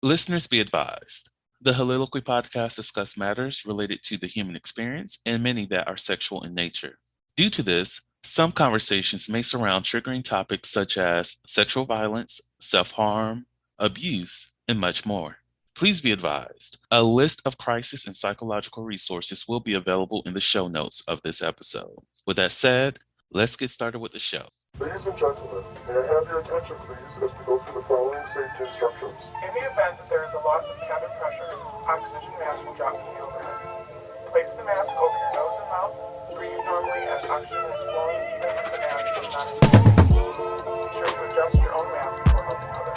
Listeners be advised. The Soliloquy podcast discuss matters related to the human experience and many that are sexual in nature. Due to this, some conversations may surround triggering topics such as sexual violence, self harm, abuse, and much more. Please be advised, a list of crisis and psychological resources will be available in the show notes of this episode. With that said, let's get started with the show. Ladies and gentlemen, may I have your attention please as we go through the following safety instructions. In the event that there is a loss of cabin pressure, oxygen mask will drop from the overhead. Place the mask over your nose and mouth. Breathe normally as oxygen is flowing even if the mask is not inflated. Be sure to adjust your own mask before helping others.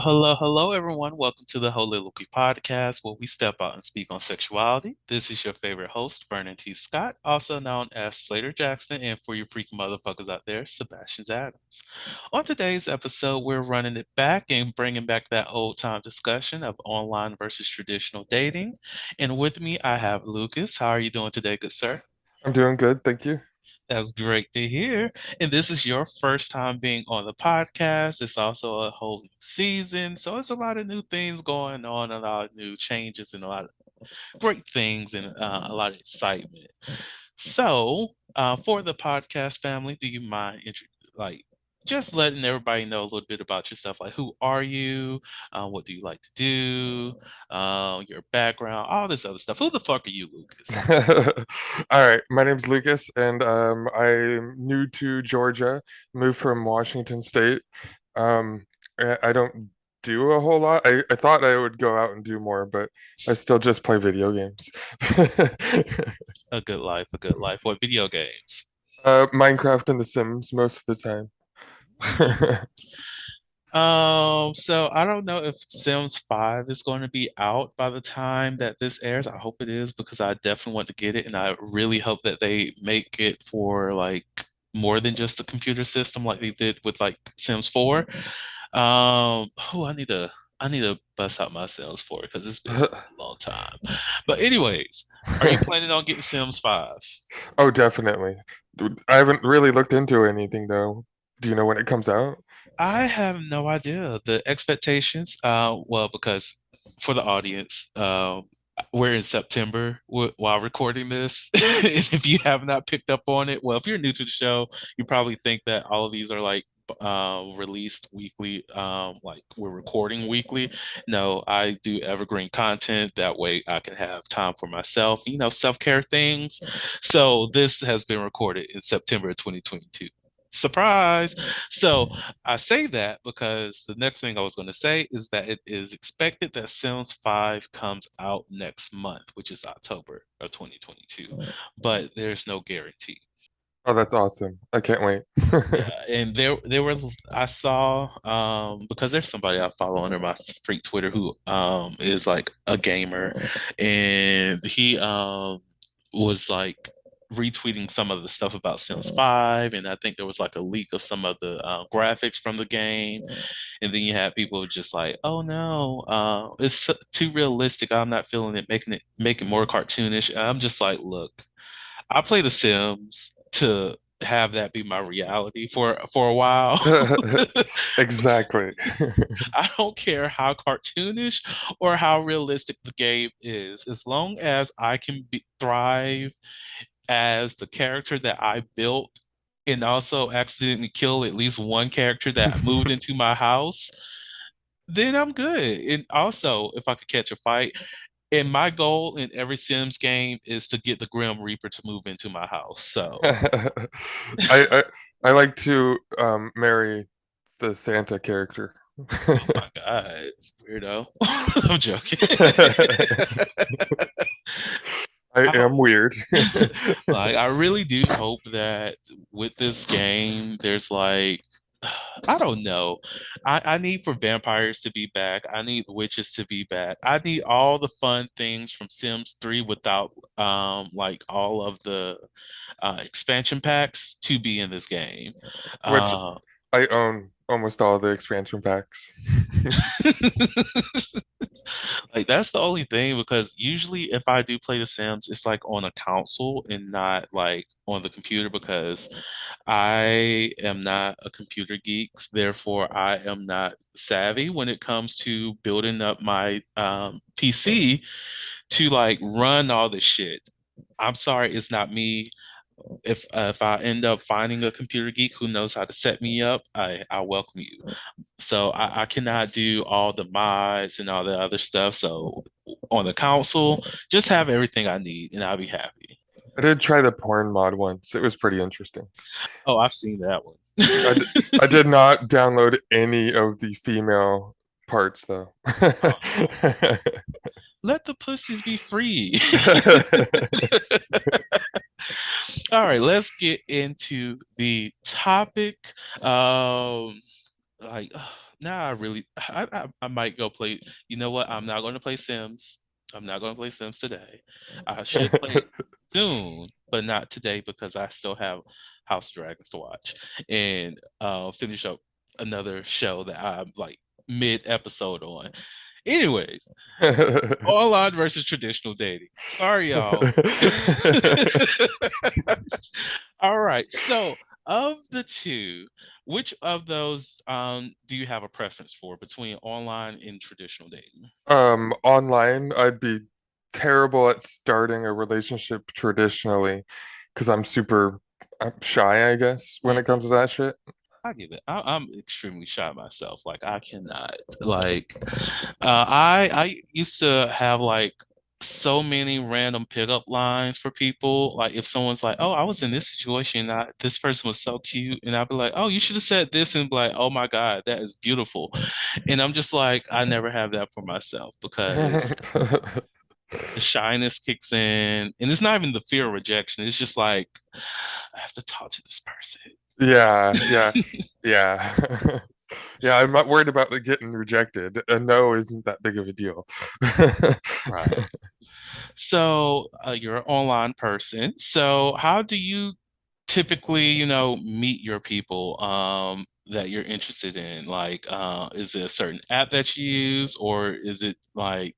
Hello, everyone. Welcome to the Soliloquy podcast, where we step out and speak on sexuality. This is your favorite host, Vernon T. Scott, also known as Slaytor Jackson, and for you freaking motherfuckers out there, Sebastian Adams. On today's episode, we're running it back and bringing back that old time discussion of online versus traditional dating. And with me, I have Lucas. How are you doing today, good sir? I'm doing good, thank you. That's great to hear. And this is your first time being on the podcast. It's also a whole new season. So it's a lot of new things going on, a lot of new changes, and a lot of great things, and a lot of excitement. So, for the podcast family, do you mind just letting everybody know a little bit about yourself? Like, who are you? What do you like to do? Your background, all this other stuff. Who the fuck are you, Lucas? All right, my name's Lucas, and I'm new to Georgia, moved from Washington State. I don't do a whole lot. I thought I would go out and do more, but I still just play video games. A good life, a good life. What video games? Minecraft and The Sims most of the time. So I don't know if Sims 5 is going to be out by the time that this airs. I hope it is because I definitely want to get it, and I really hope that they make it for like more than just the computer system like they did with like Sims 4. I need to bust out my Sims 4 because it's been a long time. But anyways, are you planning on getting Sims 5? Oh, definitely. I haven't really looked into anything though. Do you know when it comes out? I have no idea. The expectations, well, because for the audience, we're in September while recording this. And if you have not picked up on it, well, if you're new to the show, you probably think that all of these are like released weekly, like we're recording weekly. No, I do evergreen content. That way I can have time for myself, self-care things. So this has been recorded in September of 2022. Surprise. So I say that because the next thing I was going to say is that it is expected that Sims 5 comes out next month, which is October of 2022, but there's no guarantee. Oh, that's awesome. I can't wait. Yeah, and there was I saw because there's somebody I follow under my freak Twitter who is like a gamer, and he was like retweeting some of the stuff about Sims 5, and I think there was like a leak of some of the graphics from the game, and then you had people just like, "Oh no, it's too realistic. I'm not feeling it, making more cartoonish." And I'm just like, "Look, I play The Sims to have that be my reality for a while. Exactly. I don't care how cartoonish or how realistic the game is, as long as I can thrive as the character that I built and also accidentally kill at least one character that moved into my house, then I'm good. And also, if I could catch a fight, and my goal in every Sims game is to get the Grim Reaper to move into my house. So, I I like to marry the Santa character. oh my God, weirdo. I'm joking. I I am weird. like I really do hope that with this game, there's like I don't know. I need for vampires to be back. I need witches to be back. I need all the fun things from Sims 3 without like all of the expansion packs to be in this game. Which Uh I own almost all the expansion packs. like that's the only thing because usually if I do play The Sims, it's like on a console and not like on the computer because I am not a computer geek, therefore I am not savvy when it comes to building up my PC to like run all this shit. I'm sorry, it's not me. If I end up finding a computer geek who knows how to set me up, I welcome you. So I cannot do all the mods and all the other stuff. So on the console, just have everything I need and I'll be happy. I did try the porn mod once. It was pretty interesting. Oh, I've seen that one. I, d- I did not download any of the female parts though. Oh, let the pussies be free. All right, let's get into the topic. Um, like now I really I might go play. You know what? I'm not going to play Sims. I'm not going to play Sims today. I should play soon, but not today because I still have House of Dragons to watch and finish up another show that I'm like mid episode on. Anyways, online versus traditional dating. Sorry, y'all. All right. So, of the two, which of those do you have a preference for between online and traditional dating? Online, I'd be terrible at starting a relationship traditionally because I'm shy, I guess, when it Mhm. comes to that shit. I get it. I'm extremely shy myself. Like I cannot. Like I used to have like so many random pickup lines for people. Like if someone's like, "Oh, I was in this situation. This person was so cute," and I'd be like, "Oh, you should have said this," and be like, "Oh my God, that is beautiful." And I'm just like, I never have that for myself because the shyness kicks in, and it's not even the fear of rejection. It's just like I have to talk to this person. Yeah, yeah, yeah. Yeah, I'm not worried about like, getting rejected. A no isn't that big of a deal. Right. So you're an online person. So how do you typically, meet your people that you're interested in? Like, is it a certain app that you use, or is it like,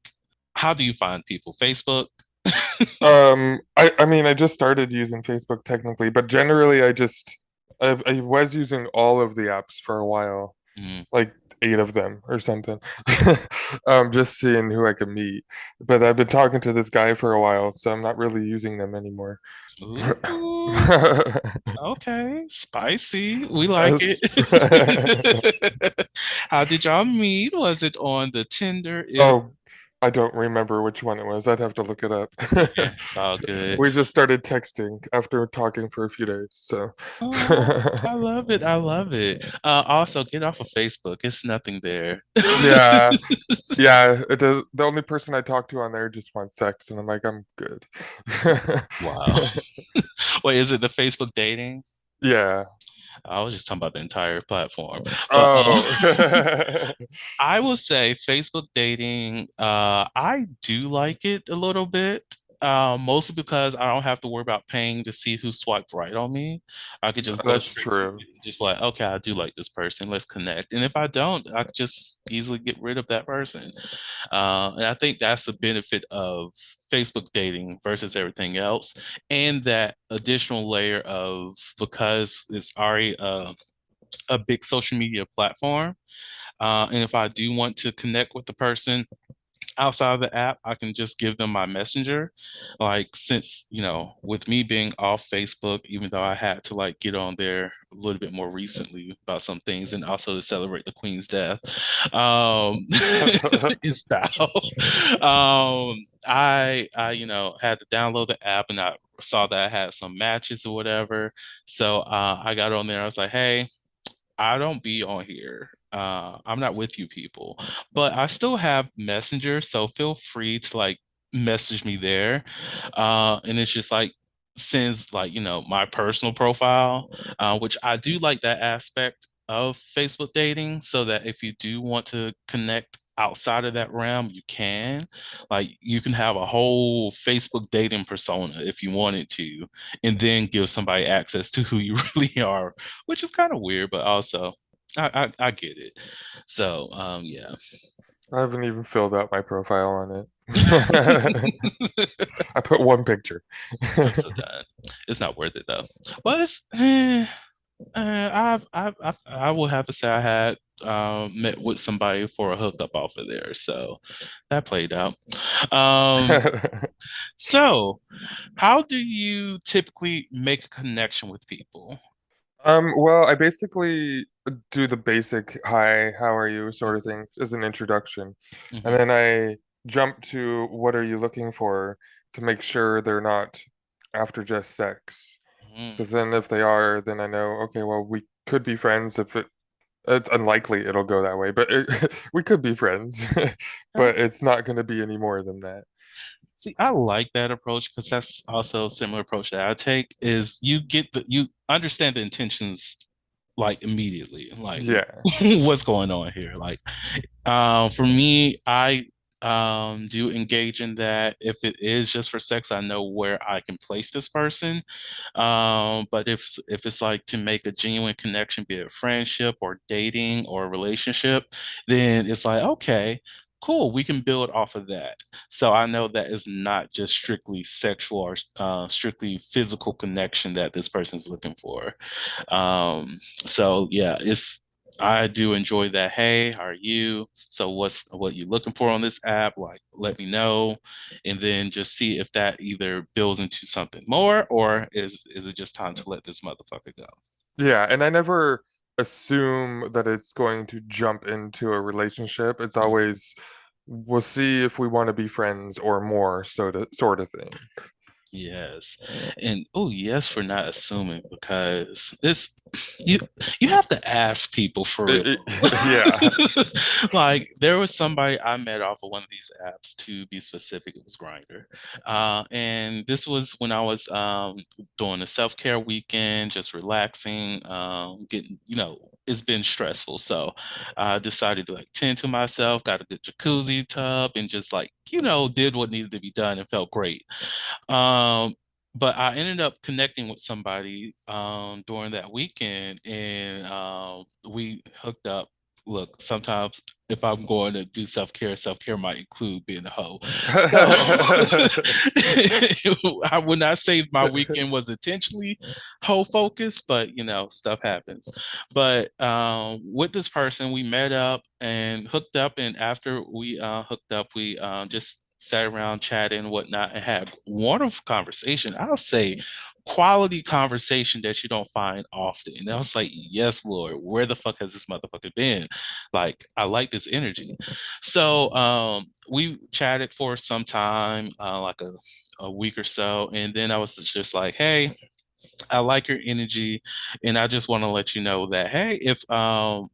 how do you find people? Facebook? I mean, I just started using Facebook technically, but generally, I was using all of the apps for a while, Mm. like eight of them or something, just seeing who I could meet. But I've been talking to this guy for a while, so I'm not really using them anymore. Ooh, okay, spicy. We like Yes. it. How did y'all meet? Was it on the Tinder? It, Oh, I don't remember which one it was. I'd have to look it up. yeah, it's all good. We just started texting after talking for a few days, so Oh, I love it. I love it. Also, get off of Facebook. It's nothing there. yeah, yeah. The only person I talk to on there just wants sex, and I'm like, I'm good. Wow. Wait, is it the Facebook dating? Yeah. I was just talking about the entire platform. But Oh. I will say Facebook dating, I do like it a little bit. Mostly because I don't have to worry about paying to see who swiped right on me. I could just go That's straight to true. it and just be like, okay, I do like this person. Let's connect. And if I don't, I could just easily get rid of that person. And I think that's the benefit of Facebook dating versus everything else. And that additional layer of because it's already a big social media platform. And if I do want to connect with the person outside of the app, I can just give them my messenger. Like, since, with me being off Facebook, even though I had to like get on there a little bit more recently about some things and also to celebrate the Queen's death, in style. I had to download the app and I saw that I had some matches or whatever. So I got on there. I was like, hey, I don't be on here. I'm not with you people, but I still have Messenger, so feel free to like message me there. And it's just like sends like my personal profile, which I do like that aspect. of Facebook dating so that if you do want to connect outside of that realm, you can. Like you can have a whole Facebook dating persona if you wanted to, and then give somebody access to who you really are, which is kind of weird, but also I get it. So yeah. I haven't even filled out my profile on it. I put one picture. I'm so done. It's not worth it though. Well, I will have to say I had met with somebody for a hookup off of there, so that played out. Um, so how do you typically make a connection with people? Well, I basically do the basic hi, how are you sort of thing as an introduction. And Hmm. then I jump to what are you looking for to make sure they're not after just sex. Because Hmm. then if they are, then I know, okay, well, we could be friends if it's unlikely it'll go that way, but we could be friends. But it's not going to be any more than that. See, I like that approach because that's also a similar approach that I take is you understand the intentions like immediately, like Yeah. what's going on here. Like for me, I do engage in that. If it is just for sex, I know where I can place this person. But if it's like to make a genuine connection, be it friendship or dating or relationship, then it's like, okay, cool, we can build off of that. So I know that it's not just strictly sexual or strictly physical connection that this person is looking for. So yeah, it's I do enjoy that. Hey, how are you? So what you looking for on this app? Like, let me know, and then just see if that either builds into something more, or is it just time to let this motherfucker go? Yeah, and I never assume that it's going to jump into a relationship. It's always we'll see if we want to be friends or more, sort of thing. Yes. And oh yes for not assuming because this you you have to ask people for real. Yeah. Like there was somebody I met off of one of these apps to be specific, it was Grinder. And this was when I was doing a self-care weekend, just relaxing, getting, it's been stressful. So I decided to like tend to myself, got a good jacuzzi tub and just like, did what needed to be done and felt great. Um, but I ended up connecting with somebody during that weekend, and we hooked up. Look, sometimes if I'm going to do self care might include being a hoe. So I would not say my weekend was intentionally hoe focused, but stuff happens. But with this person, we met up and hooked up, and after we hooked up, we just sat around chatting and whatnot and had wonderful conversation. I'll say quality conversation that you don't find often. And I was like, yes, Lord, where the fuck has this motherfucker been? Like, I like this energy. So we chatted for some time, like a week or so. And then I was just like, hey, I like your energy, and I just want to let you know that hey, if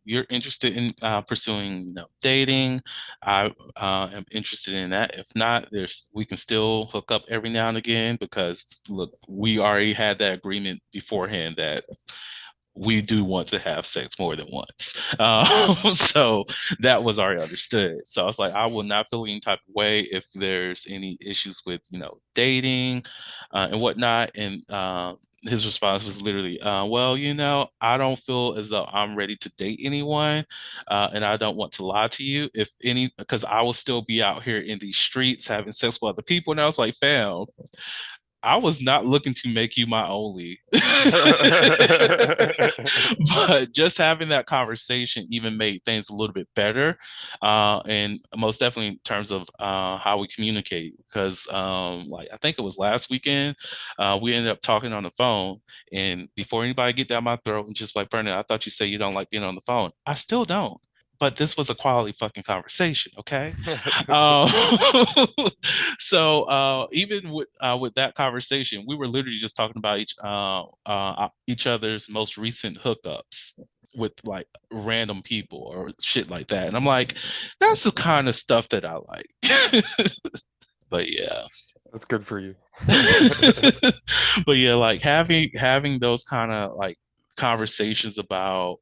you're interested in pursuing, dating, I am interested in that. If not, we can still hook up every now and again because look, we already had that agreement beforehand that we do want to have sex more than once. So that was already understood. So I was like, I will not feel any type of way if there's any issues with, dating and whatnot. And his response was literally, well, I don't feel as though I'm ready to date anyone. And I don't want to lie to you because I will still be out here in these streets having sex with other people. And I was like, fam, I was not looking to make you my only. But just having that conversation even made things a little bit better. And most definitely in terms of how we communicate. Because like I think it was last weekend, we ended up talking on the phone. And before anybody get down my throat and just like Bernard, I thought you say you don't like being on the phone. I still don't. But this was a quality fucking conversation, okay? Um, so even with that conversation, we were literally just talking about each other's most recent hookups with like random people or shit like that. And I'm like, that's the kind of stuff that I like. But yeah. That's good for you. But yeah, like having those kind of like conversations about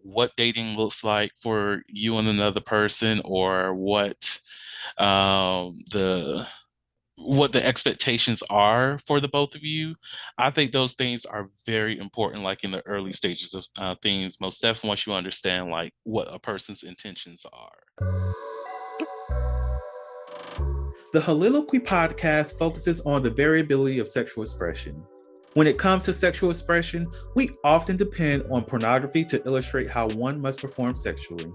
what dating looks like for you and another person, or the what the expectations are for the both of you. I think those things are very important, like in the early stages of things. Most definitely, once you understand like what a person's intentions are. The Soliloquy podcast focuses on the variability of sexual expression. When it comes to sexual expression, we often depend on pornography to illustrate how one must perform sexually.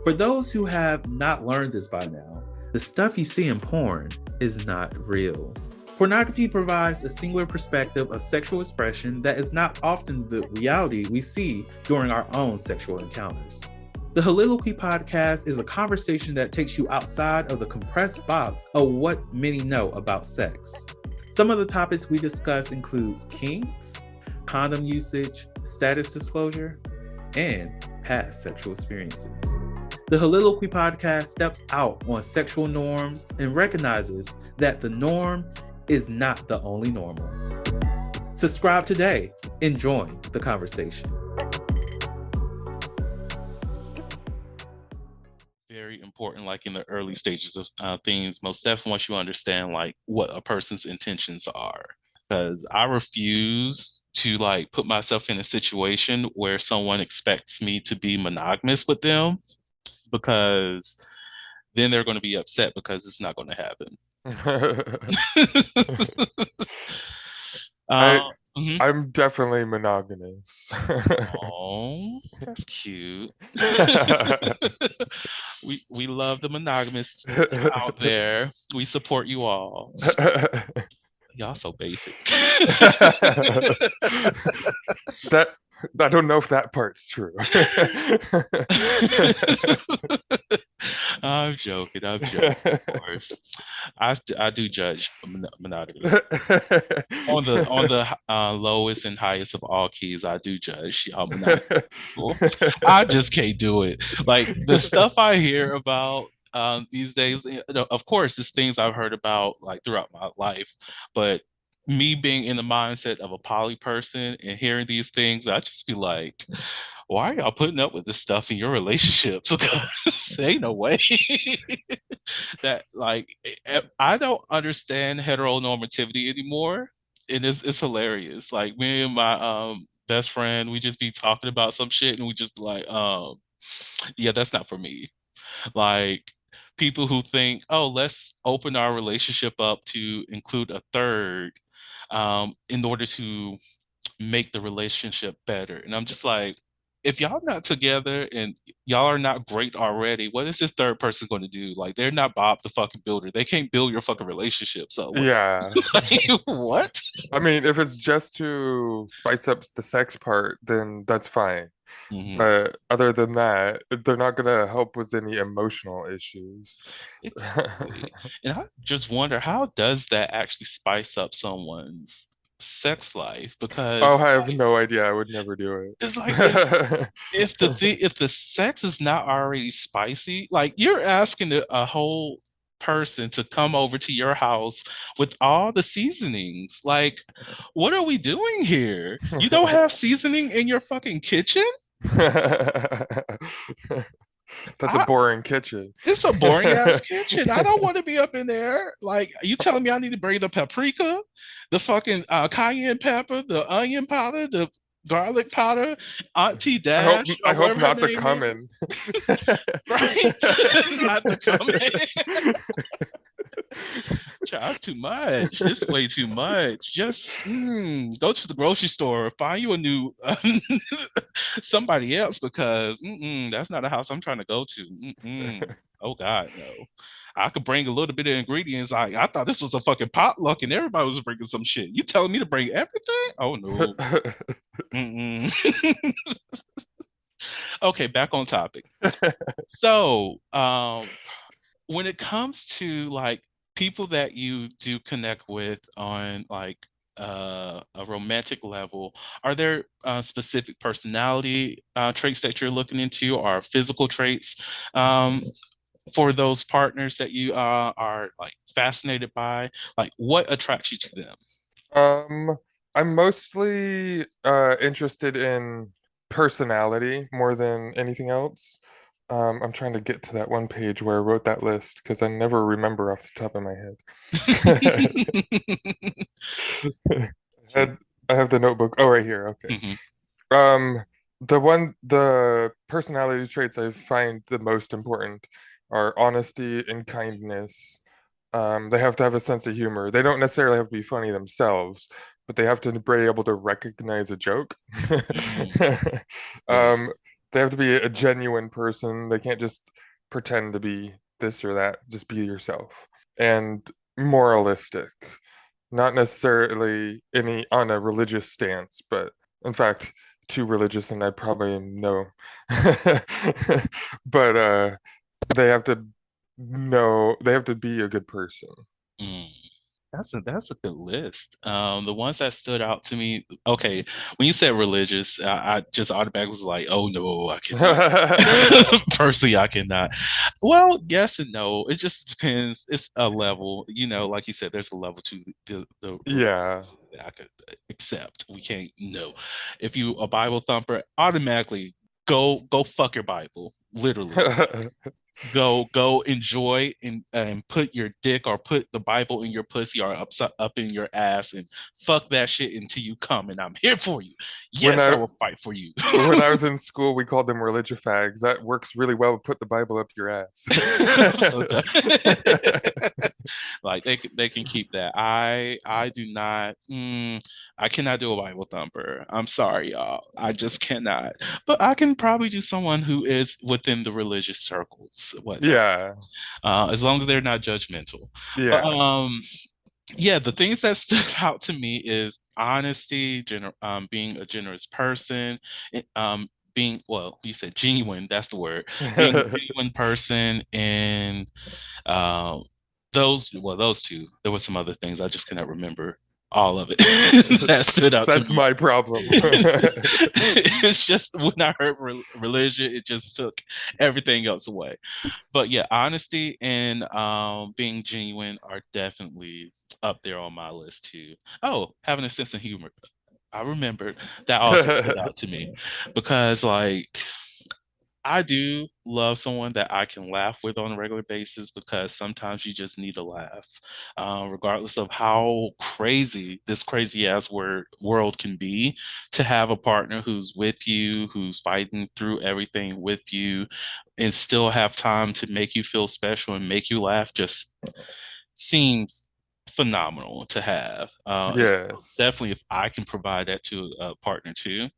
For those who have not learned this by now, the stuff you see in porn is not real. Pornography provides a singular perspective of sexual expression that is not often the reality we see during our own sexual encounters. The Soliloquy podcast is a conversation that takes you outside of the compressed box of what many know about sex. Some of the topics we discuss includes kinks, condom usage, status disclosure, and past sexual experiences. The Soliloquy podcast steps out on sexual norms and recognizes that the norm is not the only normal. Subscribe today and join the conversation. Very important, like in the early stages of things. Most definitely, once you understand like what a person's intentions are, because I refuse to like put myself in a situation where someone expects me to be monogamous with them, because then they're going to be upset because it's not going to happen. I Mhm. I'm definitely monogamous. Oh, that's cute. We love the monogamous out there. We support you all. Y'all so basic. That I don't know if that part's true. I'm joking. I'm joking. Of course, I do judge monogamous on the lowest and highest of all keys. I do judge y'all monogamous people. I just can't do it. Like the stuff I hear about these days, of course, it's things I've heard about like throughout my life, but me being in the mindset of a poly person and hearing these things, I just be like, why are y'all putting up with this stuff in your relationships? Because ain't no way that like I don't understand heteronormativity anymore. And it's hilarious. Like me and my best friend, we just be talking about some shit and we just be like, yeah, that's not for me. Like people who think, oh, let's open our relationship up to include a third in order to make the relationship better. And I'm just like, if y'all not together and y'all are not great already, what is this third person going to do? Like, they're not Bob the fucking builder. They can't build your fucking relationship. So what? Yeah. Like, what? I mean, if it's just to spice up the sex part, then that's fine. Mhm. But other than that, they're not gonna help with any emotional issues. Exactly. And I just wonder, how does that actually spice up someone's sex life? Because Oh, I have no idea. I would never do it's like it. if the sex is not already spicy, like you're asking a whole person to come over to your house with all the seasonings. Like, what are we doing here? You don't have seasoning in your fucking kitchen? That's a I, boring kitchen. it's a boring ass kitchen. I don't want to be up in there. Like, you telling me I need to bring the paprika, the fucking cayenne pepper, the onion powder, the garlic powder, Auntie I hope Dash, I or hope whatever her not the name is, cumin. right? Not the comment. That's too much. It's way too much. Just go to the grocery store, find you a new somebody else, because that's not a house I'm trying to go to. Oh God, no. I could bring a little bit of ingredients. I thought this was a fucking potluck and everybody was bringing some shit. You telling me to bring everything? Oh no. Mm-mm. Okay, back on topic. So, when it comes to like people that you do connect with on like a romantic level, are there specific personality traits that you're looking into, or physical traits um, for those partners that you are like fascinated by? Like, what attracts you to them? Um, I'm mostly interested in personality more than anything else. I'm trying to get to that one page where I wrote that list because I never remember off the top of my head. I See. had I have the notebook. Oh, right here. Okay. Hmm. Um, the personality traits I find the most important are honesty and kindness. They have to have a sense of humor. They don't necessarily have to be funny themselves, but they have to be able to recognize a joke. Mm, Um, yes. they have to be a genuine person. They can't just pretend to be this or that. Just be yourself. And moralistic, not necessarily any on a religious stance, but in fact, too religious, and I probably know. But they have to know, they have to be a good person. Mm. That's a good list. The ones that stood out to me. Okay, when you said religious, I just automatically was like, oh no, I cannot. Personally, I cannot. Well, yes and no. It just depends. It's a level. Like you said, there's a level to the religion Yeah. that I could accept. We can't. No. If you a Bible thumper, automatically go fuck your Bible. Literally go enjoy and put your dick or put the Bible in your pussy or up in your ass and fuck that shit until you come and I'm here for you. When Yes, I I will fight for you. when I was in school, we called them religiofags. That works really well. Put the Bible up your ass. I'm so done. Like they can keep that. I do not. I cannot do a Bible thumper. I'm sorry, y'all. I just cannot. But I can probably do someone who is within the religious circles, whatnot. Yeah. As long as they're not judgmental. But Yeah. yeah, the things that stood out to me is honesty, being a generous person, being, well, you said genuine, that's the word, being a genuine person, and um, those two. There were some other things I just cannot remember all of it that stood out to That's me. my problem. It's just when I heard religion, it just took everything else away. But yeah, honesty and being genuine are definitely up there on my list too. Oh, having a sense of humor. I remembered that also stood out to me because like I do love someone that I can laugh with on a regular basis because sometimes you just need a laugh, regardless of how crazy this crazy ass world can be. To have a partner who's with you, who's fighting through everything with you, and still have time to make you feel special and make you laugh just seems phenomenal to have. Yes. Definitely if I can provide that to a partner too.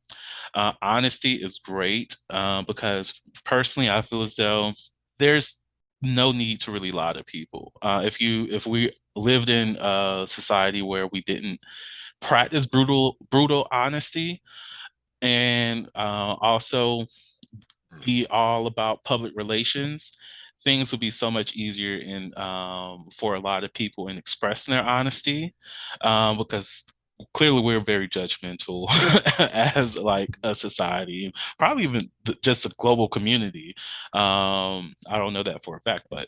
Honesty is great because personally, I feel as though there's no need to really lie to people. If we lived in a society where we didn't practice brutal honesty and also be all about public relations, things would be so much easier in for a lot of people in expressing their honesty, because clearly we're very judgmental as like a society, probably even just a global community. I don't know that for a fact, but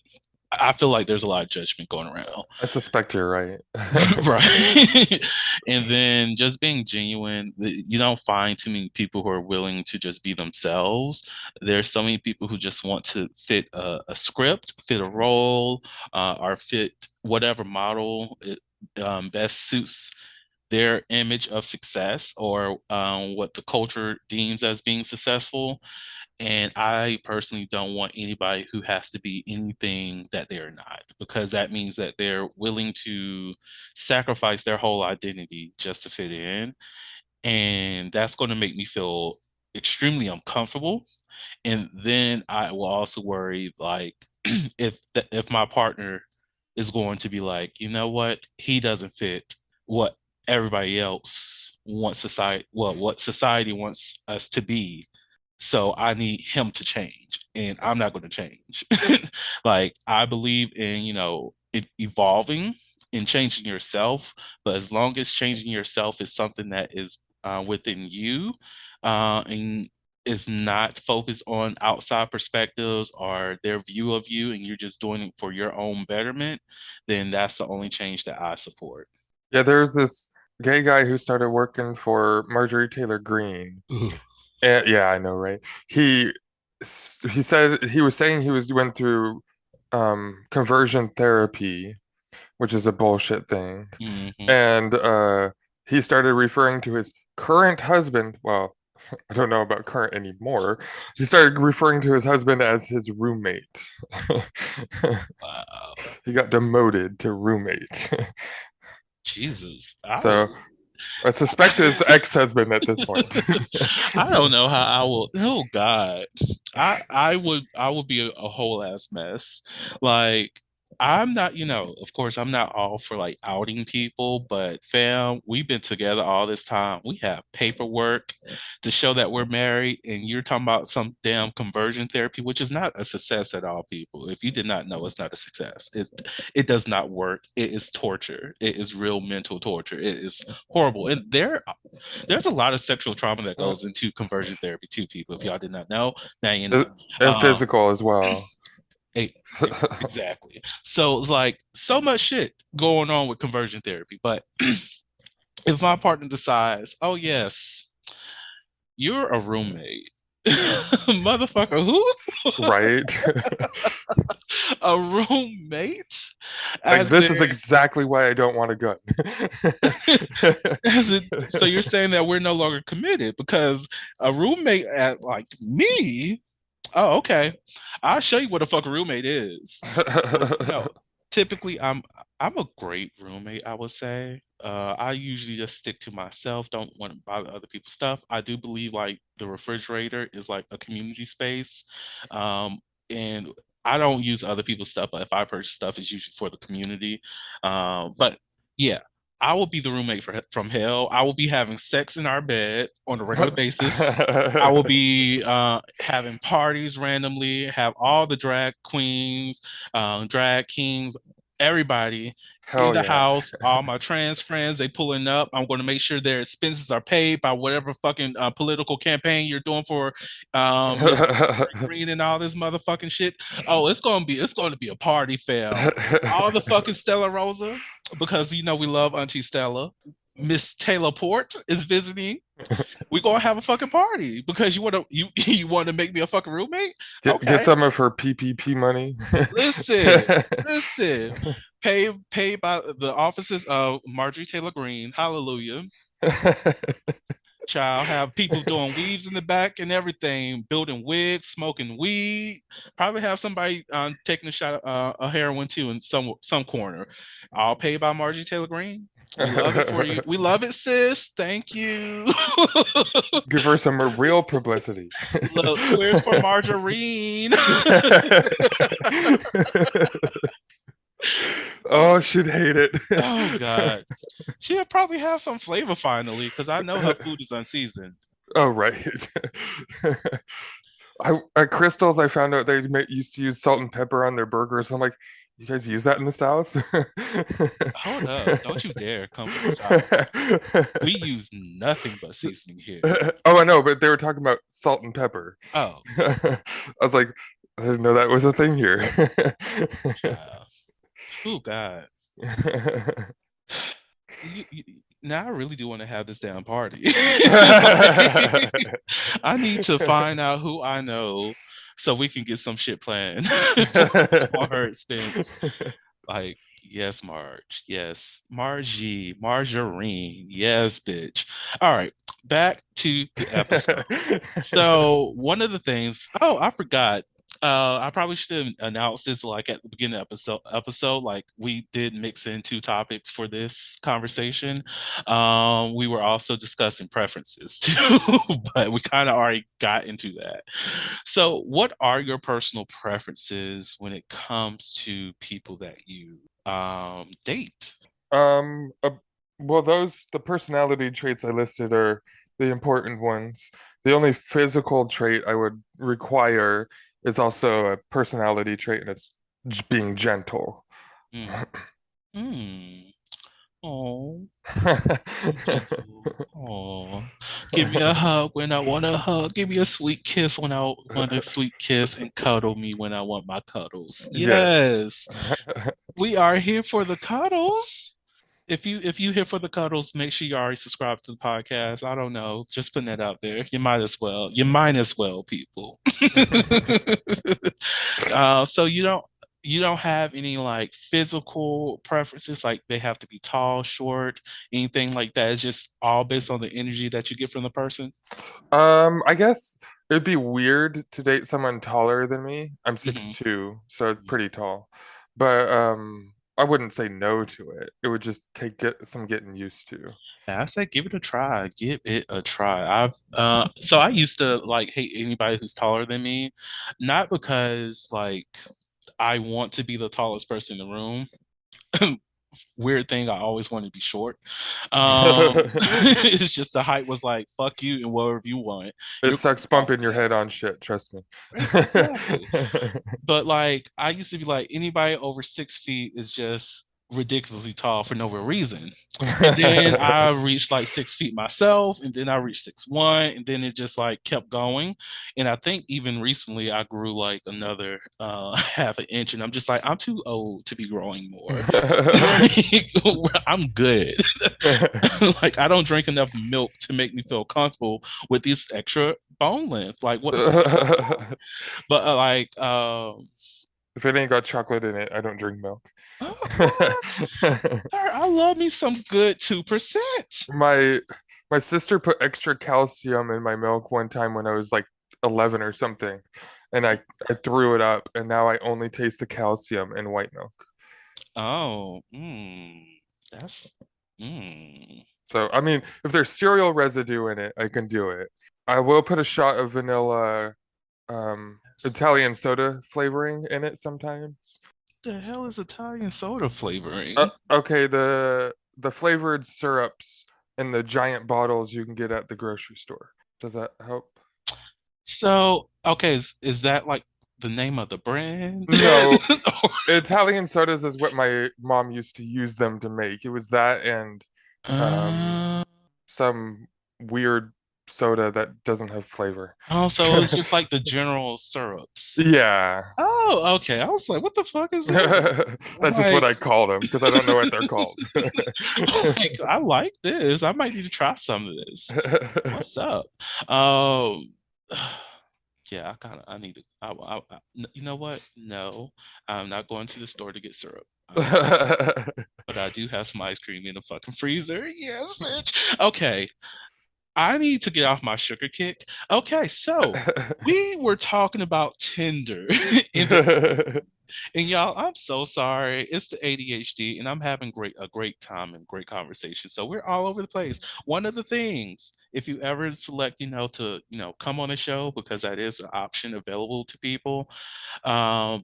I feel like there's a lot of judgment going around. I suspect you're right. Right. And then just being genuine, you don't find too many people who are willing to just be themselves. There's so many people who just want to fit a script, fit a role, or fit whatever model best suits their image of success or what the culture deems as being successful. And I personally don't want anybody who has to be anything that they're not, because that means that they're willing to sacrifice their whole identity just to fit in. And that's going to make me feel extremely uncomfortable. And then I will also worry, like, if my partner is going to be like, you know what, he doesn't fit what everybody else wants society, well, what society wants us to be. So I need him to change, and I'm not going to change. Like I believe in, it evolving and changing yourself, but as long as changing yourself is something that is within you, and is not focused on outside perspectives or their view of you, and you're just doing it for your own betterment, then that's the only change that I support. Yeah, there's this gay guy who started working for Marjorie Taylor Greene, Ugh. Yeah, I know, right? He he said he was saying he went through conversion therapy, which is a bullshit thing. Hmm. And he started referring to his current husband. Well, I don't know about current anymore. He started referring to his husband as his roommate. Wow. He got demoted to roommate. Jesus. So I suspect his ex-husband at this point. I don't know how I will. Oh God, I would be a whole ass mess. Like I'm not, of course I'm not all for like outing people, but fam, we've been together all this time. We have paperwork to show that we're married, and you're talking about some damn conversion therapy, which is not a success at all, people. If you did not know, it's not a success. It does not work. It is torture. It is real mental torture. It is horrible. And there's a lot of sexual trauma that goes into conversion therapy too, people. If y'all did not know, now you know. And Um, physical as well. eh, exactly. So it's like so much shit going on with conversion therapy. But if my partner decides, oh yes, you're a roommate, motherfucker, who? Right? A roommate? Like As this in, is exactly why I don't want a gun. as in, so you're saying that we're no longer committed because a roommate at like me. Oh, okay. I'll show you what a fucking roommate is. Because typically I'm a great roommate, I would say. I usually just stick to myself, don't want to bother other people's stuff. I do believe like the refrigerator is like a community space. And I don't use other people's stuff, but if I purchase stuff, it's usually for the community. But yeah, I will be the roommate from hell. I will be having sex in our bed on a regular basis. I will be having parties randomly, have all the drag queens, drag kings, everybody in Hell the yeah. house, all my trans friends, they pulling up. I'm going to make sure their expenses are paid by whatever fucking political campaign you're doing for Miss Green and all this motherfucking shit. Oh, it's going to be a party, fam. All the fucking Stella Rosa, because we love Auntie Stella. Miss Taylor Port is visiting. We gonna have a fucking party because you want to make me a fucking roommate? Get Okay, some of her PPP money. listen, listen. Pay by the offices of Marjorie Taylor Greene. Hallelujah. Child have people doing weaves in the back and everything, building wigs, smoking weed. Probably have somebody taking a shot of heroin too in some corner. All paid by Marjorie Taylor Greene. We love it for you. We love it, sis. Thank you. Give her some real publicity. Look, queers for margarine. Oh, Oh, she'd hate it. oh God. She'll probably have some flavor finally, because I know her food is unseasoned. Oh, right. At Crystal's, I found out used to use salt and pepper on their burgers. I'm like, you guys use that in the South? Hold up. Don't you dare come for the South. We use nothing but seasoning here. Oh, I know, but they were talking about salt and pepper. Oh, I was like, I didn't know that was a thing here. child. Oh God. Now I really do want to have this damn party. Like, I need to find out who I know so we can get some shit planned on her expense. Like, yes, Marge. Yes. Margie. Margarine. Yes, bitch. All right. Back to the episode. So one of the things, oh, I forgot. I probably should have announced this like at the beginning of episode. Like we did mix in two topics for this conversation. We were also discussing preferences too, but we kind of already got into that. So, what are your personal preferences when it comes to people that you date? Um, uh, well, the personality traits I listed are the important ones. The only physical trait I would require is also a personality trait, and it's being gentle. Mm. Mm. Oh, gentle. Oh, give me a hug when I want a hug. Give me a sweet kiss when I want a sweet kiss, and cuddle me when I want my cuddles. Yes. Yes, we are here for the cuddles. if you here for the cuddles, make sure you already subscribe to the podcast. I don't know, just putting that out there. You might as well. You might as well, people. So you don't have any like physical preferences, like they have to be tall, short, anything like that. It's just all based on the energy that you get from the person. I guess it'd be weird to date someone taller than me. I'm six Hmm. two, so it's pretty tall. But I wouldn't say no to it. It would just take some getting used to. I say give it a try. Give it a try. So I used to like hate anybody who's taller than me, not because like I want to be the tallest person in the room. Weird thing, I always wanted to be short. It's just the height was like fuck you and whatever you want. It You're gonna be sucks tall bumping as your head hell. on shit, trust me. Exactly. But like I used to be like anybody over 6 feet is just ridiculously tall for no real reason. And then I reached like 6 feet myself, and then I reached 6'1", and then it just like kept going. And I think even recently I grew like another half an inch, and I'm just like, I'm too old to be growing more. Like, I'm good. Like I don't drink enough milk to make me feel comfortable with this extra bone length. Like what the fuck? But If it ain't got chocolate in it, I don't drink milk. what? Sir, I love me some good 2%. My my sister put extra calcium in my milk one time when I was like 11 or something, and I threw it up, and now I only taste the calcium in white milk. Oh, that's mm. So, I mean, if there's cereal residue in it, I can do it. I will put a shot of vanilla Italian soda flavoring in it sometimes. The hell is Italian soda flavoring? Okay, the flavored syrups in the giant bottles you can get at the grocery store. Does that help? So, okay, is that like the name of the brand? No, Or- Italian sodas is what my mom used to use them to make. It was that and um uh, some weird soda that doesn't have flavor. oh, so it's just like the general syrups. Yeah. Oh, okay. I was like, what the fuck is this? That's just what Like, I call them because I don't know what they're called. like, I like this. I might need to try some of this. What's up? Um, yeah, I need to. You know what? No, I'm not going to the store to get syrup. But I do have some ice cream in the fucking freezer. Yes, bitch. Okay, I need to get off my sugar kick. Okay, so we were talking about Tinder in the and y'all, I'm so sorry. It's the ADHD, and I'm having a great time and great conversation. So we're all over the place. One of the things, if you ever select, to come on a show, because that is an option available to people. Um,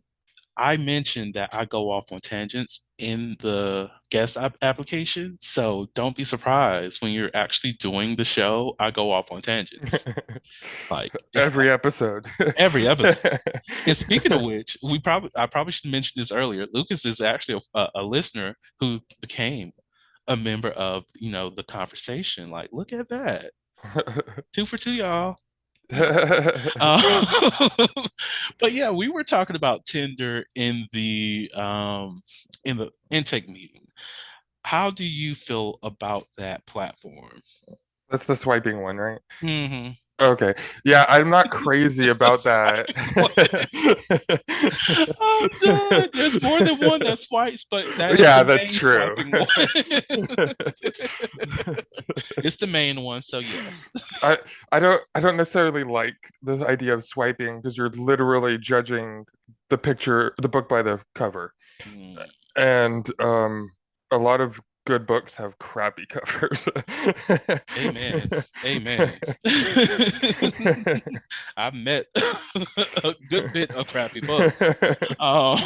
I mentioned that I go off on tangents in the guest application. So don't be surprised when you're actually doing the show. I go off on tangents, like Every episode. every episode. And speaking of which, I probably should mention this earlier. Lucas is actually a listener who became a member of the conversation. Like, look at that, 2 for 2, y'all. Uh, but yeah, we were talking about Tinder in the intake meeting. How do you feel about that platform? That's the swiping one, right? Hmm. Okay. Yeah, I'm not crazy The about that. swiping one. I'm done. There's more than one that swipes, but that is Yeah, the that's main true. swiping one. It's the main one, so yes. I I don't necessarily like the idea of swiping because you're literally judging the book by the cover. Mm. And a lot of good books have crappy covers. Amen. Amen. I've met a good bit of crappy books. Um,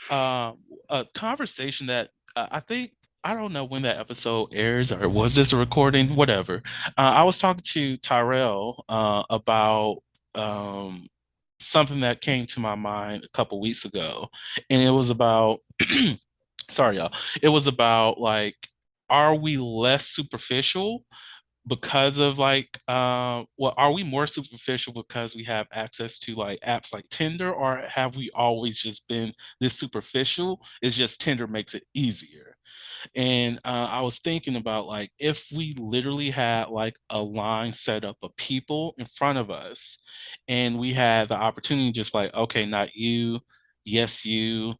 a conversation that I think, I don't know when that episode airs, or was this a recording? Whatever. I was talking to Tyrell about um, something that came to my mind a couple weeks ago, and it was about, sorry, y'all. It was about like, are we less superficial because of like well, are we more superficial because we have access to like apps like Tinder, or have we always just been this superficial? It's just Tinder makes it easier. And I was thinking about like if we literally had like a line set up of people in front of us, and we had the opportunity just like, okay, not you, yes, you,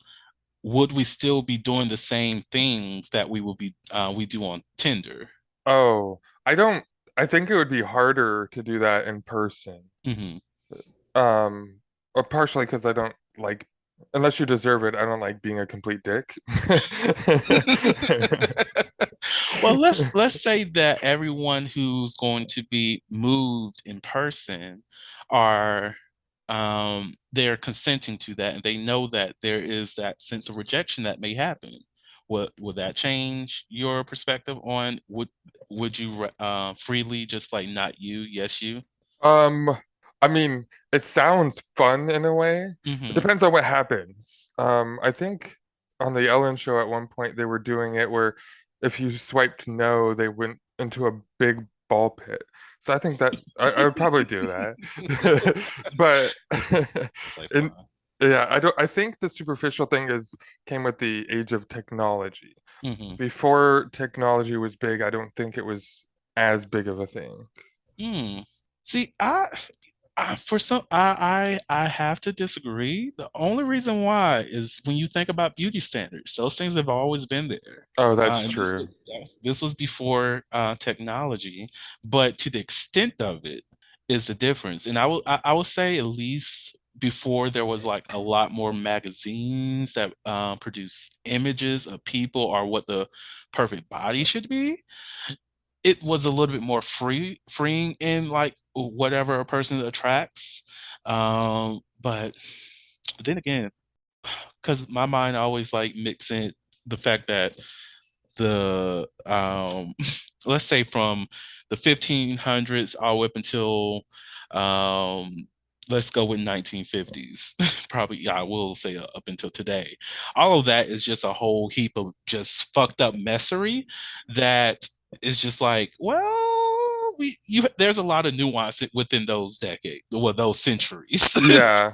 would we still be doing the same things that we do on Tinder? Oh, I don't, I think it would be harder to do that in person. Hmm. Um, or partially because I don't like, unless you deserve it, I don't like being a complete dick. Well, let's say that everyone who's going to be moved in person are they're consenting to that, and they know that there is that sense of rejection that may happen. Would that change your perspective on would you freely just like not you, yes you? Um, I mean, it sounds fun in a way. It Hmm. depends on what happens. I think on the Ellen show at one point they were doing it where if you swiped no, they went into a big ball pit. So I think that I would probably do that. But It's like in fun. yeah, I think the superficial thing is came with the age of technology. Hmm. Before technology was big, I don't think it was as big of a thing. Hmm. See, for some, I have to disagree. The only reason why is when you think about beauty standards, those things have always been there. Oh, that's And true. this was before technology, but to the extent of it is the difference. And I will say at least before there was like a lot more magazines that produce images of people or what the perfect body should be, it was a little bit more freeing in like whatever a person attracts. But then again, because my mind always like mixing the fact that the let's say from the 1500s all the way up until um let's go with 1950s, probably, yeah, I will say up until today, all of that is just a whole heap of just fucked up messery that is just like, well, we you there's a lot of nuance within those decades, well, those centuries. Yeah.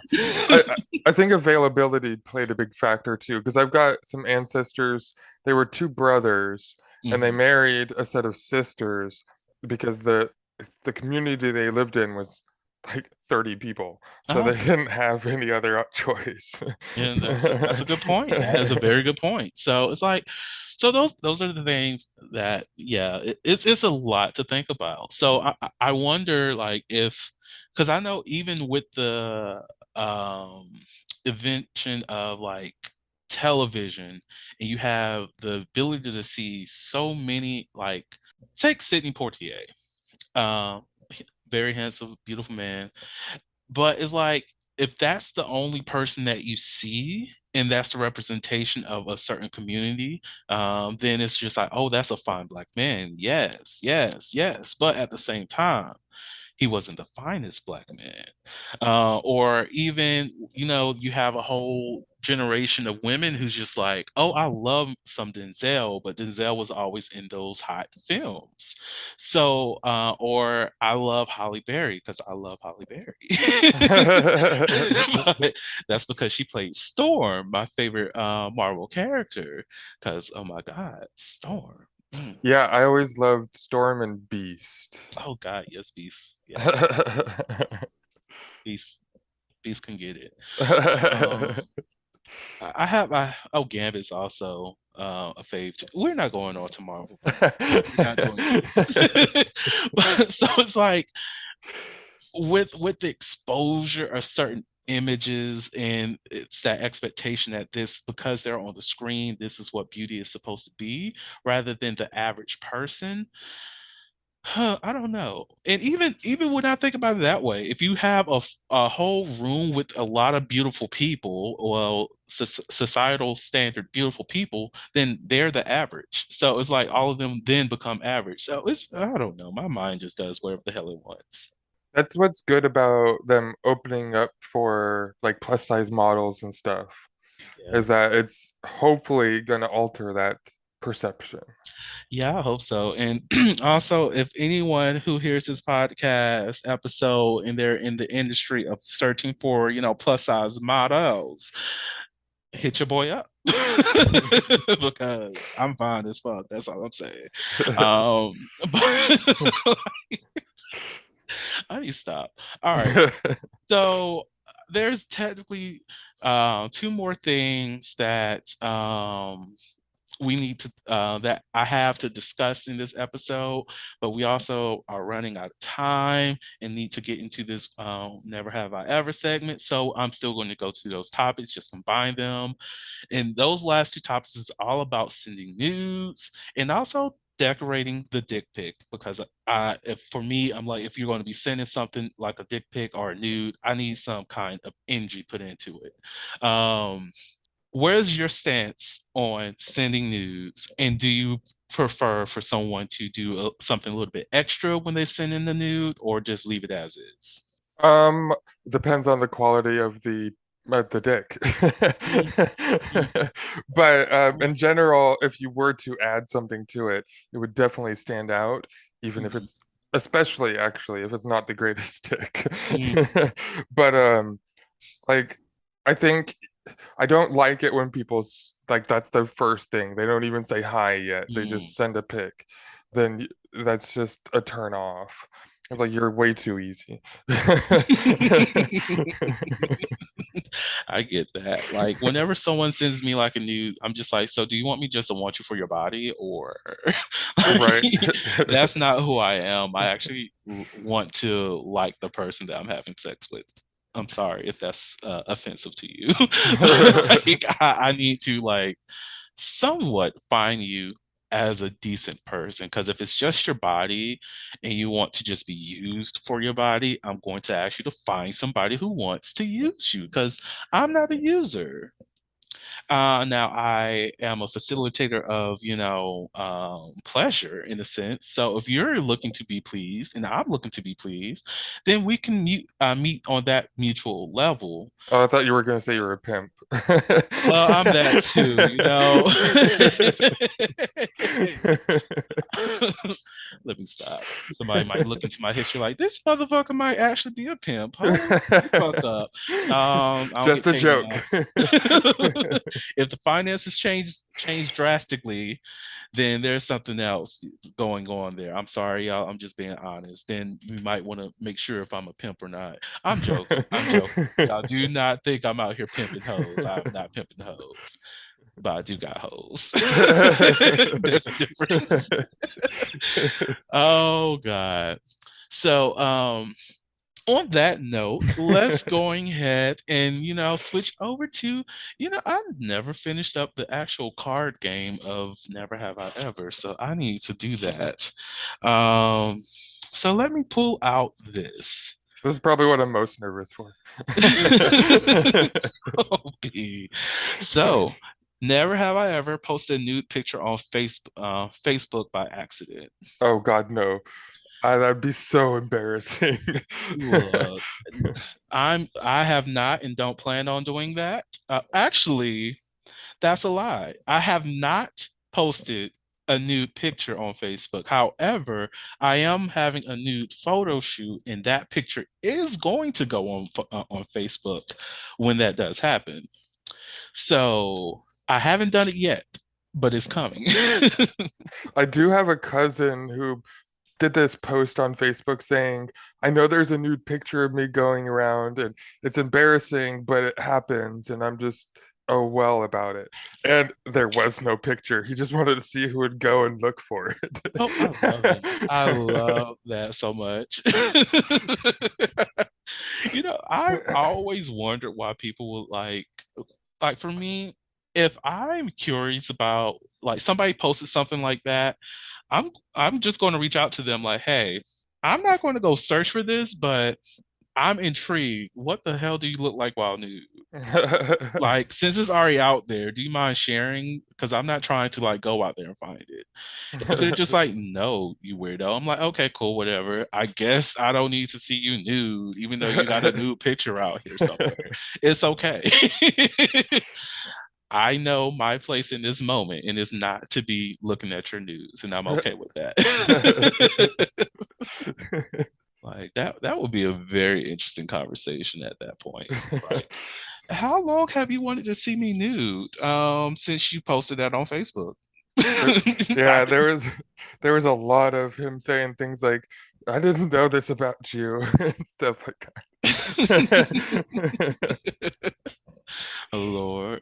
I think availability played a big factor too, because I've got some ancestors, they were two brothers and they Hmm. married a set of sisters because the community they lived in was like 30 people. So they Oh, didn't have any other choice. and that's a good point. That is a very good point. So it's like, so those are the things that, yeah, it's a lot to think about. So I wonder like if, because I know even with the um invention of like television, and you have the ability to see so many like, take Sidney Poitier, um, very handsome, beautiful man, but it's like if that's the only person that you see and that's the representation of a certain community, then it's just like, oh, that's a fine black man. Yes, yes, yes. But at the same time, he wasn't the finest black man. Or even, you have a whole generation of women who's just like, oh, I love some Denzel, but Denzel was always in those hot films. So, or I love Holly Berry because I love Holly Berry. But that's because she played Storm, my favorite Marvel character. Because, oh my God, Storm. Mm. Yeah, I always loved Storm and Beast. Oh God, yes, Beast. Yes, Beast. Beast can get it. I have oh, Gambit's also a fave too. We're not going on to Marvel for now. We're not doing this. But, so it's like with the exposure of certain images, and it's that expectation that this, because they're on the screen, this is what beauty is supposed to be, rather than the average person. Huh, I don't know. And even when I think about it that way, if you have a whole room with a lot of beautiful people, well, societal standard beautiful people, then they're the average. So it's like all of them then become average. So it's, I don't know. My mind just does whatever the hell it wants. That's what's good about them opening up for like plus size models and stuff, Yeah. is that it's hopefully going to alter that. perception. Yeah, I hope so. And also, if anyone who hears this podcast episode and they're in the industry of searching for, plus size models, hit your boy up because I'm fine as fuck. That's all I'm saying. But I need to stop. All right. So there's technically two more things that we need to that I have to discuss in this episode, but we also are running out of time and need to get into this never have I ever segment. So I'm still going to go to those topics, just combine them. And those last two topics is all about sending nudes and also decorating the dick pic because if for me, I'm like, if you're going to be sending something like a dick pic or a nude, I need some kind of energy put into it. Where's your stance on sending nudes, and do you prefer for someone to do something a little bit extra when they send in the nude, or just leave it as is? Um, Depends on the quality of the dick. Mm, mm, But in general, if you were to add something to it, it would definitely stand out, even if mm, it's especially actually if it's not the greatest dick. mm, But like I think I don't like it when people like that's their first thing. They don't even say hi yet. They mm. just send a pic. Then that's just a turn off. It's like you're way too easy. I get that. Like whenever someone sends me like a nude, I'm just like, so do you want me just to want you for your body or Right. that's not who I am. I actually want to like the person that I'm having sex with. I'm sorry if that's offensive to you. Like I need to like somewhat find you as a decent person because if it's just your body and you want to just be used for your body, I'm going to ask you to find somebody who wants to use you because I'm not a user. Now I am a facilitator of, pleasure in a sense. So if you're looking to be pleased and I'm looking to be pleased, then we can meet on that mutual level. Oh, I thought you were going to say you were a pimp. Well, I'm that too. Let me stop. Somebody might look into my history like this motherfucker might actually be a pimp. Hold the fuck up. I don't Just get a paid joke. enough. If the finances change drastically, then there's something else going on there. I'm sorry, y'all. I'm just being honest. Then we might want to make sure if I'm a pimp or not. I'm joking. I'm joking. Y'all do not think I'm out here pimping hoes. I'm not pimping hoes, but I do got hoes. There's a difference. Oh God. So on that note, let's going ahead and switch over to I never finished up the actual card game of Never Have I Ever, so I need to do that. So let me pull out this. This is probably what I'm most nervous for. Oh, so, never have I ever posted a nude picture on Facebook by accident. Oh God, no. That'd be so embarrassing. Look, I have not and don't plan on doing that. Actually, that's a lie. I have not posted a nude picture on Facebook. However, I am having a nude photo shoot, and that picture is going to go on Facebook when that does happen. So I haven't done it yet, but it's coming. I do have a cousin who did this post on Facebook saying, I know there's a nude picture of me going around and it's embarrassing, but it happens. And I'm just, oh, well about it. And there was no picture. He just wanted to see who would go and look for Oh, I love that. I it. love that so much. I always wondered why people would like for me, if I'm curious about like somebody posted something like that, I'm just going to reach out to them like, hey, I'm not going to go search for this, but I'm intrigued. What the hell do you look like while nude? Like, since it's already out there, do you mind sharing? Because I'm not trying to like go out there and find it. If they're just like, no, you weirdo, I'm like, okay, cool, whatever. I guess I don't need to see you nude, even though you got a nude picture out here somewhere. It's okay. I know my place in this moment, and it's not to be looking at your news, and I'm okay with that. Like that would be a very interesting conversation at that point. Like, how long have you wanted to see me nude? Since you posted that on Facebook. Yeah, there was a lot of him saying things like, "I didn't know this about you," and stuff like that. Oh, Lord.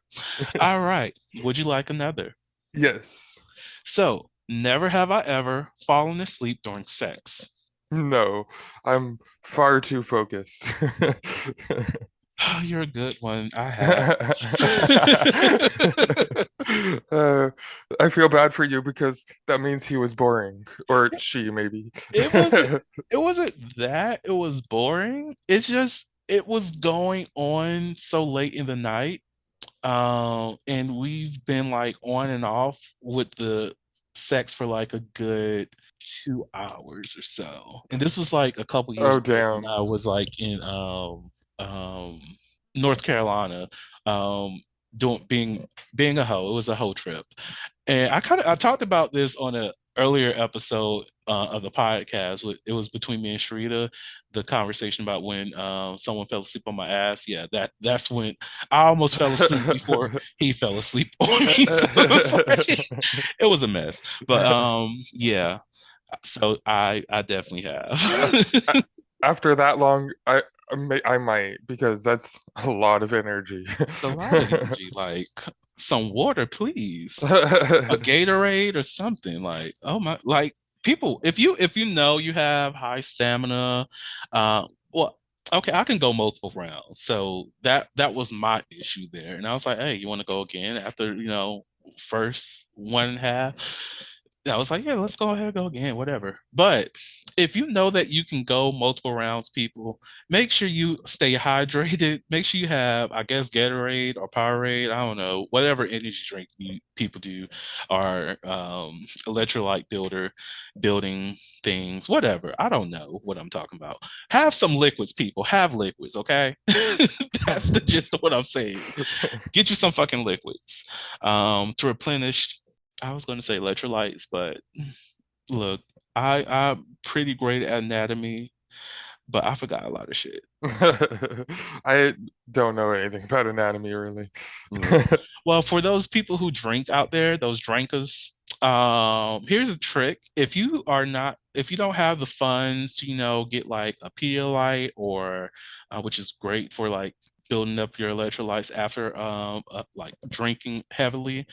All right. Would you like another? Yes. So, never have I ever fallen asleep during sex. No, I'm far too focused. You're a good one. I have. uh, I feel bad for you because that means he was boring, or she maybe. It wasn't it wasn't that it was boring. It's just it was going on so late in the night. And we've been like on and off with the sex for like a good 2 hours or so. And this was like a couple years Oh, ago when damn. I was like in um North Carolina, um doing being a hoe. It was a hoe trip. And I talked about this on a earlier episode of the podcast. It was between me and Sharita, the conversation about when someone fell asleep on my ass. Yeah, that's when I almost fell asleep before he fell asleep on me. So it was like it was a mess. But yeah, so I definitely A- have. After that long, I might because that's a lot of energy. It's a lot of energy. Like some water, please. A Gatorade or something. Like, oh my, like people, if you know you have high stamina, well, okay, I can go multiple rounds. So that was my issue there. And I was like, hey, you want to go again after, first one and a half? I was like, yeah, let's go ahead and go again, whatever. But if you know that you can go multiple rounds, people, make sure you stay hydrated. Make sure you have, I guess, Gatorade or Powerade. I don't know, whatever energy drink people do, or electrolyte building things, whatever. I don't know what I'm talking about. Have some liquids, people. Have liquids, okay? That's the gist of what I'm saying. Get you some fucking liquids to replenish. I was going to say electrolytes, but look, I'm pretty great at anatomy, but I forgot a lot of shit. I don't know anything about anatomy really. Look, well, for those people who drink out there, those drinkers, here's a trick. If you don't have the funds to, get like a Pedialyte or, which is great for like building up your electrolytes after, like drinking heavily.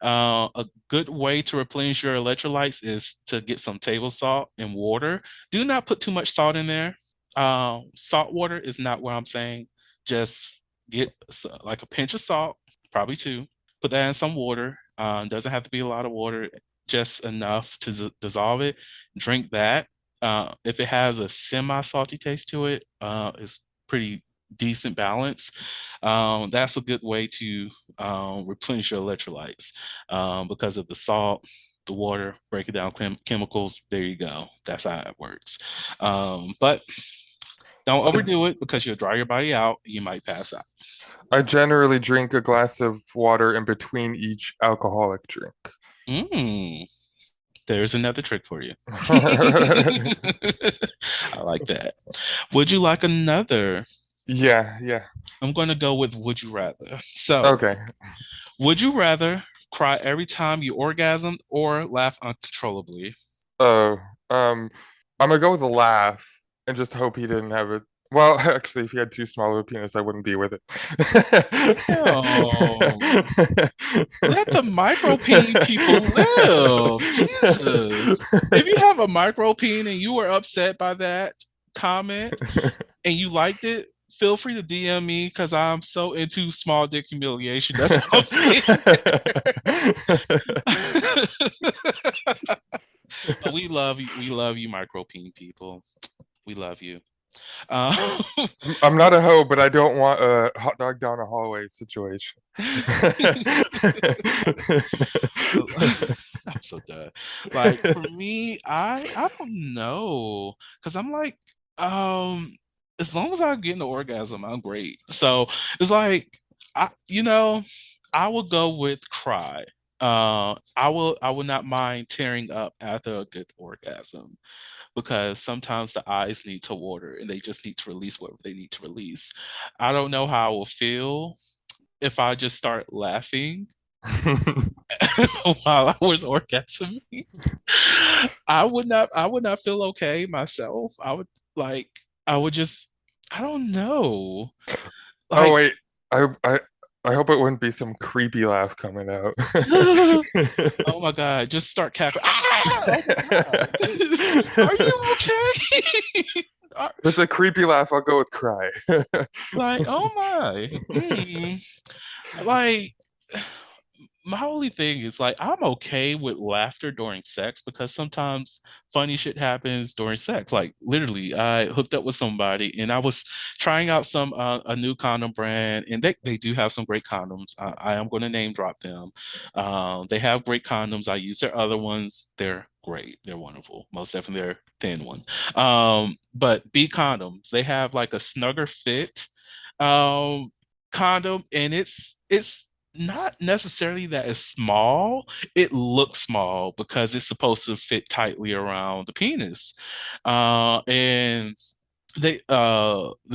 A good way to replenish your electrolytes is to get some table salt and water. Do not put too much salt in there. Salt water is not what I'm saying. Just get like a pinch of salt, probably two. Put that in some water. Doesn't have to be a lot of water, just enough to dissolve it. Drink that. If it has a semi-salty taste to it, it's pretty decent balance. That's a good way to replenish your electrolytes because of the salt, the water, break it down, chemicals. There you go. That's how it works. But don't overdo it because you'll dry your body out. You might pass out. I generally drink a glass of water in between each alcoholic drink. Mm, there's another trick for you. I like that. Would you like another? Yeah, yeah. I'm going to go with would you rather. So, Okay. would you rather cry every time you orgasm or laugh uncontrollably? Oh, I'm gonna go with a laugh and just hope he didn't have it. Well, actually, if he had too small of a penis, I wouldn't be with Damn. Let the micropene people live. Jesus. If you have a micropene and you were upset by that comment and you liked it, feel free to DM me because I'm so into small dick humiliation. That's what I'm saying. But we love you. We love you, micropene people. We love you. Um, I'm not a hoe, but I don't want a hot dog down a hallway situation. I'm so done. Like for me, I don't know because I'm like, as long as I get an orgasm, I'm great. So it's like, I you know. I will go with cry. I will not mind tearing up after a good orgasm because sometimes the eyes need to water and they just need to release whatever they need to release. I don't know how I will feel if I just start laughing while I was orgasming. I would not feel okay myself. I would like I would just I don't know. Oh Like wait, I hope it wouldn't be some creepy laugh coming out. oh my God, just start cackling. Ah! Oh my God. Are you okay? Are- If it's a creepy laugh, I'll go with cry. like, oh my. Like my only thing is like I'm okay with laughter during sex because sometimes funny shit happens during sex. Like literally, I hooked up with somebody and I was trying out some a new condom brand, and they do have some great condoms. I am going to name drop them. They have great condoms. I use their other ones. They're great. They're wonderful. Most definitely their thin one. But B condoms, they have like a snugger fit um condom, and it's not necessarily that it's small. It looks small because it's supposed to fit tightly around the penis. And the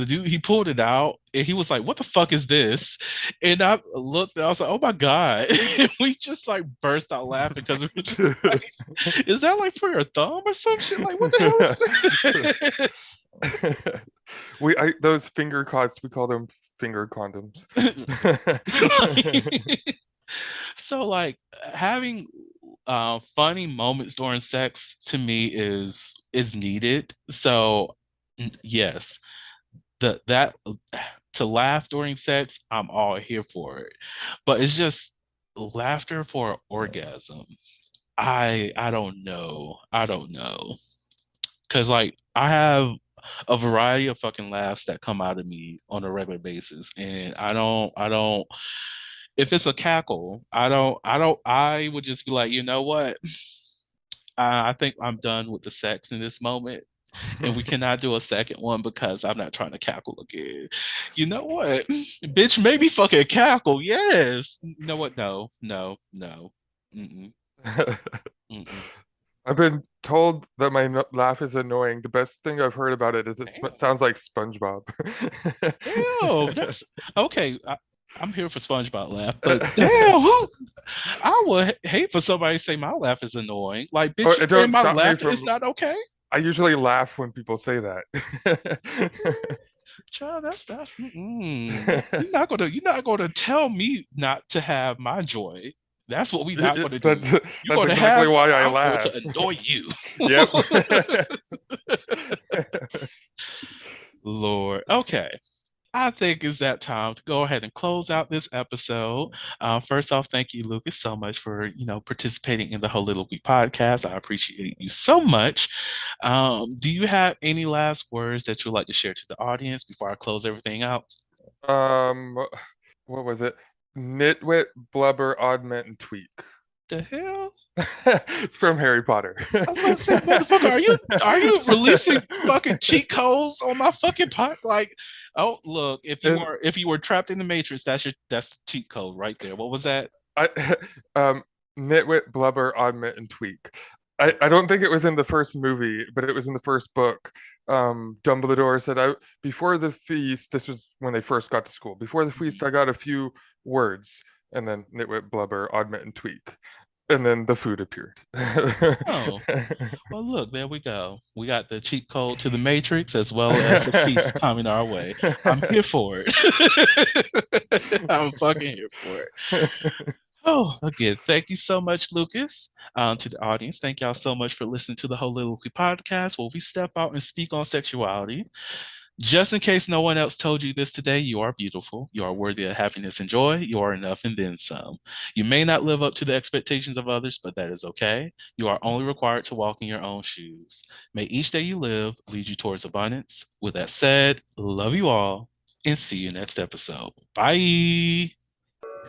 dude he pulled it out and he was like, "What the fuck is this?" And I looked and I was like, "Oh my God." And we just like burst out laughing because we were just like, "Is that like for your thumb or some shit? Like, what the hell is this?" Those finger cots, we call them finger condoms. So like having funny moments during sex to me is needed. So yes, the that to laugh during sex, I'm all here for it. But it's just laughter for orgasm. I don't know. I don't know. Cause like I have a variety of fucking laughs that come out of me on a regular basis. And I don't if it's a cackle, I would just be like, you know what? I think I'm done with the sex in this moment. And we cannot do a second one because I'm not trying to cackle again. You know what? Bitch, maybe fucking cackle. Yes. You know what? No, no, no. Mm-mm, mm-mm. I've been told that my laugh is annoying. The best thing I've heard about it is it Damn. sounds like SpongeBob. Ew, that's okay. I'm here for SpongeBob laugh, but damn, I would hate for somebody to say my laugh is annoying. Like, Oh, bitch, you it saying don't my stop me laughter is from. not okay? I usually laugh when people say that. Child, you're not gonna tell me not to have my joy. That's what we not gonna do. That's You're that's gonna exactly have why I I'm going to laugh. annoy you. Yep. Lord. Okay. I think it's that time to go ahead and close out this episode. First off, thank you, Lucas, so much for participating in the Holistic podcast. I appreciate you so much. Do you have any last words that you'd like to share to the audience before I close everything out? Um, what was it? Nitwit, blubber, oddment, and tweak. The hell? It's from Harry Potter. I was about to say, motherfucker, are you releasing fucking cheat codes on my fucking pot? Like, oh look, And if you were trapped in the Matrix, that's the cheat code right there. What was that? I, um, nitwit, blubber, oddment, and tweak. I don't think it was in the first movie, but it was in the first book. Dumbledore said, "I before the feast." This was when they first got to school. Before the feast, I got a few words, and then nitwit, blubber, oddment, and tweak, and then the food appeared. Oh, well, look, there we go. We got the cheat code to the Matrix as well as the feast coming our way. I'm here for it. I'm fucking here for it. Oh, again, thank you so much, Lucas. To the audience, thank y'all so much for listening to the Holistic podcast, where we step out and speak on sexuality. Just in case no one else told you this today, you are beautiful. You are worthy of happiness and joy. You are enough and then some. You may not live up to the expectations of others, but that is okay. You are only required to walk in your own shoes. May each day you live lead you towards abundance. With that said, love you all and see you next episode. Bye.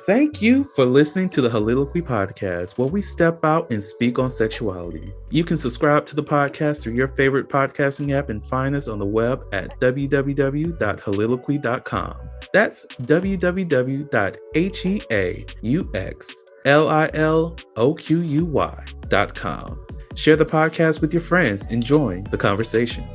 Thank you for listening to the Holiloquy Podcast, where we step out and speak on sexuality. You can subscribe to the podcast through your favorite podcasting app and find us on the web at www.holiloquy.com. That's www.heauxliloquy.com. Share the podcast with your friends and join the conversation.